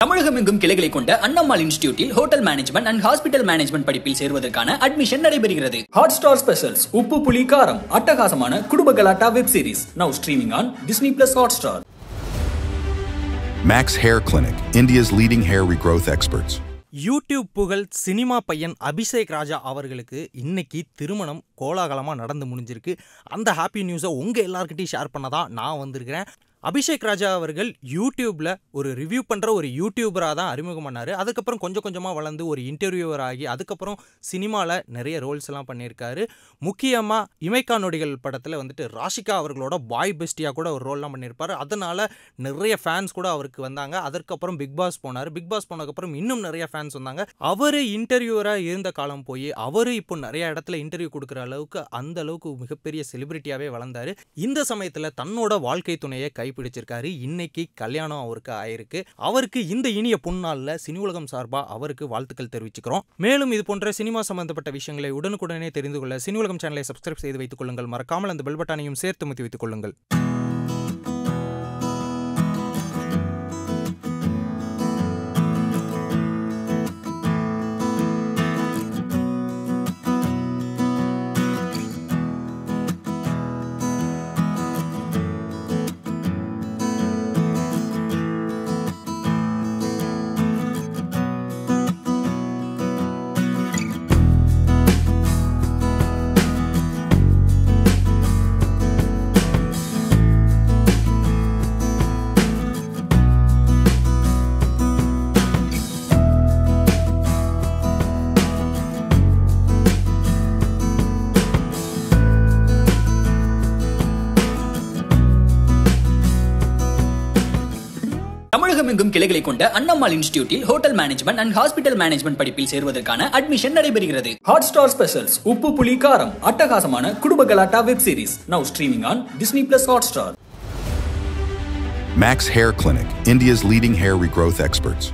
தமிழகமெங்கும் கிளைகளை கொண்ட அண்ணம்மாள் இன்ஸ்டிடியூட்டில் hotel management and hospital management படிப்பில் சேருவதற்கான அட்மிஷன் நடைபெறுகிறது. ஹாட்ஸ்டார் ஸ்பெஷல்ஸ் உப்பு புளி காரம் அட்டகாசமான குடும்ப கலாட்டா web series now streaming on Disney Plus Hotstar. Max Hair Clinic, India's leading hair regrowth experts. YouTube புகழ் சினிமா பையன் அபிஷேக் ராஜா அவர்களுக்கு இன்னைக்கு திருமணம் கோலாகலமாக நடந்து முடிஞ்சிருக்கு. அந்த ஹாப்பி நியூஸை உங்கள் எல்லாருக்கிட்டையும் ஷேர் பண்ண தான் நான் வந்திருக்கிறேன். அபிஷேக் ராஜா அவர்கள் யூடியூப்பில் ஒரு ரிவ்யூ பண்ணுற ஒரு யூடியூபராக தான் அறிமுகம் பண்ணார். அதுக்கப்புறம் கொஞ்சம் கொஞ்சமாக வளர்ந்து ஒரு இன்டர்வியூவர் ஆகி அதுக்கப்புறம் சினிமாவில் நிறைய ரோல்ஸ் எல்லாம் பண்ணியிருக்காரு. முக்கியமாக இமைக்கா நொடிகள் படத்தில் வந்துட்டு ராஷிகா அவர்களோட பாய் பெஸ்டியாக கூட ஒரு ரோல்லாம் பண்ணியிருப்பார். அதனால் நிறைய ஃபேன்ஸ் கூட அவருக்கு வந்தாங்க. அதற்கப்புறம் பிக் பாஸ் போனார். பிக் பாஸ் போனதுக்கப்புறம் இன்னும் நிறைய ஃபேன்ஸ் வந்தாங்க. அவர் இன்டர்வியூவராக இருந்த காலம் போய் அவர் இப்போ நிறைய இடத்துல இன்டர்வியூ கொடுக்குற அளவுக்கு அந்த அளவுக்கு மிகப்பெரிய செலிபிரிட்டியாகவே வளர்ந்தார். இந்த சமயத்தில் தன்னோட வாழ்க்கை துணையை பிடிச்சிருக்காரு. இன்னைக்கு கல்யாணம் அவருக்கு ஆயிருக்கு. அவருக்கு இந்த இனிய பொன்னாள்ல சினி உலகம் சார்பா அவருக்கு வாழ்த்துக்கள் தெரிவிச்சுக்கிறோம். மேலும் இது போன்ற சினிமா சம்பந்தப்பட்ட விஷயங்களை உடனுக்குடனே தெரிந்து கொள்ள சினி உலகம் சேனலை சப்ஸ்கிரைப் செய்து வைத்துக் கொள்ளுங்கள். மறக்காமல் அந்த பெல் பட்டனையும் சேர்த்து முத்தி வைத்துக் கொள்ளுங்கள். தமிழகமெங்கும் கிளைகளை கொண்ட அண்ணம்மாள் இன்ஸ்டிடியூட்டில் hotel management and hospital management படிப்பில் சேருவதற்கான அட்மிஷன் நடைபெறுகிறது. ஹாட்ஸ்டார் ஸ்பெஷல்ஸ் உப்பு புளி காரம் அட்டகாசமான குடும்ப கலாட்டா web series now streaming on Disney Plus Hotstar. Max Hair Clinic, India's leading hair regrowth experts.